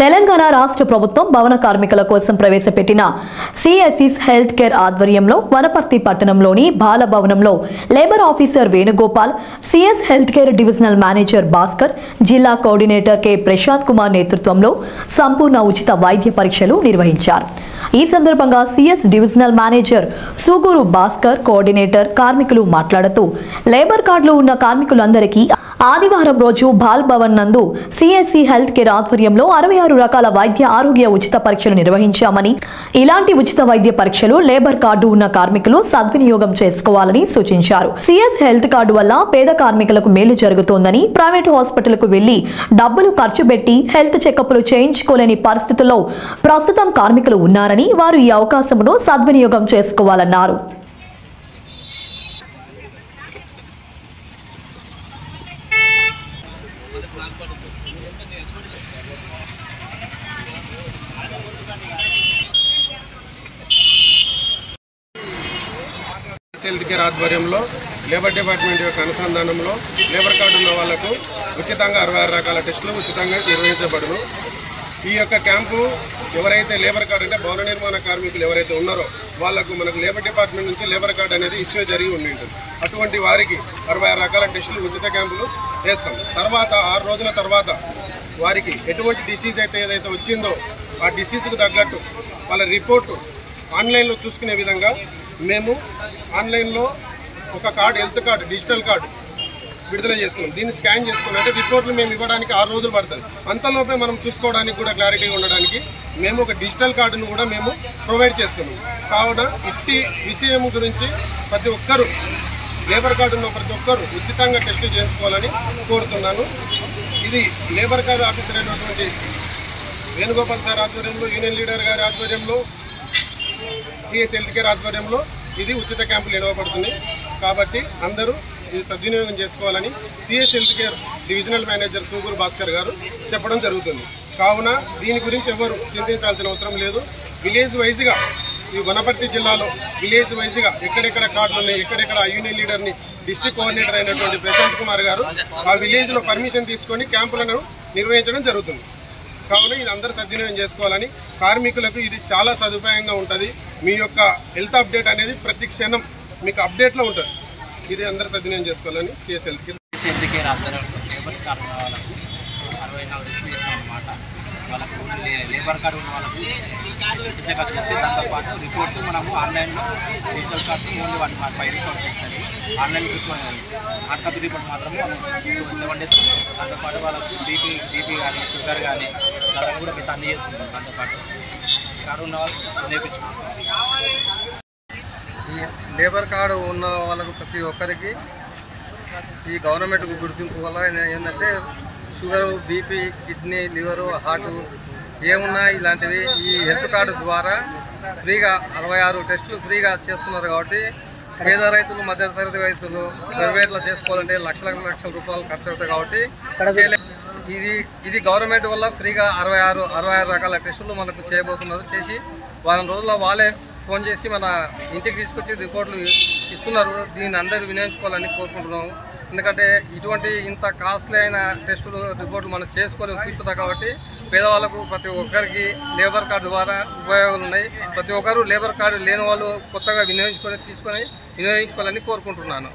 తెలంగాణ రాష్ట్ర ప్రభుత్వం భవన కార్మికుల కోసం ప్రవేశపెట్టిన సిఎస్సిస్ హెల్త్ కేర్ ఆధ్వర్యంలో వనపర్తి పట్టణంలోని బాల భవనంలో labour officer Venugopal, CS health care divisional manager Bhaskar, జిల్లా కోఆర్డినేటర్ కె ప్రశాంత్ కుమార్ నేతృత్వంలో సంపూర్ణ ఉచిత వైద్య పరీక్షలు నిర్వహించారు. ఈ సందర్భంగా CS divisional manager Suguru Bhaskar, coordinator కార్మికులు మాట్లాడుతూ లేబర్ కార్డులు ఉన్న కార్మికులందరికీ ఆదివారం రోజు బాల్ భవన్ నందు సిఎస్సి హెల్త్ కేర్ ఆధ్వర్యంలో 66 రకాల వైద్య ఆరోగ్య ఉచిత పరీక్షలు నిర్వహించామని, ఇలాంటి ఉచిత వైద్య పరీక్షలు లేబర్ కార్డు ఉన్న కార్మికులు సద్వినియోగం చేసుకోవాలని సూచించారు. సిఎస్ హెల్త్ కార్డు వల్ల పేద కార్మికులకు మేలు జరుగుతోందని, ప్రైవేటు హాస్పిటల్కు వెళ్లి డబ్బులు ఖర్చు పెట్టి హెల్త్ చెకప్లు చేయించుకోలేని పరిస్థితుల్లో ప్రస్తుతం కార్మికులు ఉన్నారని, వారు ఈ అవకాశమును సద్వినియోగం చేసుకోవాలన్నారు. హెల్త్ కేర్ ఆధ్వర్యంలో లేబర్ డిపార్ట్మెంట్ యొక్క అనుసంధానంలో లేబర్ కార్డు ఉన్న వాళ్లకు ఉచితంగా 66 రకాల టెస్టులు ఉచితంగా నిర్వహించబడును. ఈ యొక్క క్యాంపు ఎవరైతే లేబర్ కార్డు అంటే భవన నిర్మాణ కార్మికులు ఎవరైతే ఉన్నారో వాళ్లకు మనకు లేబర్ డిపార్ట్మెంట్ నుంచి లేబర్ కార్డు అనేది ఇష్యూ జరిగి ఉంటుంది. అటువంటి వారికి 66 రకాల టెస్టులు ఉచిత క్యాంపులు వేస్తాం. తర్వాత 6 రోజుల తర్వాత వారికి ఎటువంటి డిసీజ్ అయితే ఏదైతే వచ్చిందో ఆ డిసీజ్కు తగ్గట్టు వాళ్ళ రిపోర్టు ఆన్లైన్లో చూసుకునే విధంగా మేము ఆన్లైన్లో ఒక card, health card, digital card విడుదల చేస్తున్నాం. దీన్ని స్కాన్ చేసుకుని అంటే రిపోర్ట్లు మేము ఇవ్వడానికి 6 రోజులు పడుతుంది. అంతలోపే మనం చూసుకోవడానికి కూడా క్లారిటీగా ఉండడానికి మేము ఒక డిజిటల్ కార్డును కూడా మేము ప్రొవైడ్ చేస్తున్నాం. కావున ఇట్టి విషయం గురించి ప్రతి ఒక్కరూ లేబర్ కార్డు ఉన్న ప్రతి ఒక్కరూ ఉచితంగా టెస్టులు చేయించుకోవాలని కోరుతున్నాను. ఇది లేబర్ కార్డు ఆఫీసర్ అయినటువంటి వేణుగోపాల్ సార్ ఆధ్వర్యంలో, యూనియన్ లీడర్ గారి ఆధ్వర్యంలో, సిఎస్ హెల్త్ కేర్ ఆధ్వర్యంలో ఇది ఉచిత క్యాంపులు నిర్వహించబడుతుంది. కాబట్టి అందరూ ఇది సద్వినియోగం చేసుకోవాలని CS health care divisional manager Suguru Bhaskar గారు చెప్పడం జరుగుతుంది. కావున దీని గురించి ఎవరు చింతించాల్సిన అవసరం లేదు. విలేజ్ వైజ్గా ఈ వనపర్తి జిల్లాలో విలేజ్ వైజ్గా ఎక్కడెక్కడ కార్డులు ఉన్నాయి, ఎక్కడెక్కడ యూనియన్ లీడర్ని డిస్ట్రిక్ట్ కోఆర్డినేటర్ అయినటువంటి ప్రశాంత్ కుమార్ గారు ఆ విలేజ్లో పర్మిషన్ తీసుకొని క్యాంపులను నిర్వహించడం జరుగుతుంది. కావున ఇది అందరూ సద్వినియోగం చేసుకోవాలని, కార్మికులకు ఇది చాలా సదుపాయంగా ఉంటుంది. మీ యొక్క హెల్త్ అప్డేట్ అనేది ప్రతి క్షణం మీకు అప్డేట్లో ఉంటుంది. ఇది అందరూ సద్వినియోగం చేసుకోవాలని సిఎస్ హెల్త్ కేర్ ఆధ్వర్యంలో లేబర్ కార్డు ఉన్న వాళ్ళకు 64 టెస్టులు చేస్తాం అన్నమాట. వాళ్ళకు లేబర్ కార్డు ఉన్న వాళ్ళకు చెకప్ చేసి దాంతోపాటు రిపోర్టు మనము ఆన్లైన్లో డిజిటల్ కార్డ్స్ ఓన్లీ 5 రిపోర్ట్ చేస్తుంది. ఆన్లైన్ హార్డ్ కాపీ రిపోర్ట్ మాత్రమే 7 డేస్. దాంతోపాటు వాళ్ళకు బీపీ కానీ షుగర్ కానీ దాదాపు కూడా మేము అన్నీ చేస్తున్నాం. దాంతోపాటు కార్డు ఉన్న వాళ్ళు నేర్పించుకుంటాం. ఈ లేబర్ కార్డు ఉన్న వాళ్ళకు ప్రతి ఒక్కరికి ఈ గవర్నమెంట్ గుర్తింపు వల్ల ఏంటంటే sugar, BP, kidney, liver, heart ఏమున్నా ఇలాంటివి ఈ హెల్త్ కార్డు ద్వారా ఫ్రీగా 66 టెస్టులు ఫ్రీగా చేస్తున్నారు. కాబట్టి పేద రైతులు, మధ్యతరగతి రైతులు ప్రైవేట్లో చేసుకోవాలంటే లక్షల రూపాయలు ఖర్చు అవుతాయి. కాబట్టి ఇది గవర్నమెంట్ వల్ల ఫ్రీగా 66 రకాల టెస్టులు మనకు చేయబోతున్నారు. చేసి వారం రోజుల్లో వాళ్ళే ఫోన్ చేసి మన ఇంటికి తీసుకొచ్చి రిపోర్ట్లు ఇస్తున్నారు. దీన్ని అందరూ వినియోగించుకోవాలని కోరుకుంటున్నాము. ఎందుకంటే ఇటువంటి ఇంత కాస్ట్లీ అయిన టెస్టులు, రిపోర్ట్లు మనం చేసుకోలేము చూస్తున్నా. కాబట్టి పేదవాళ్ళకు ప్రతి ఒక్కరికి లేబర్ కార్డు ద్వారా ఉపయోగాలు ఉన్నాయి. ప్రతి ఒక్కరు లేబర్ కార్డు లేని వాళ్ళు కొత్తగా వినియోగించుకోవాలని కోరుకుంటున్నాను.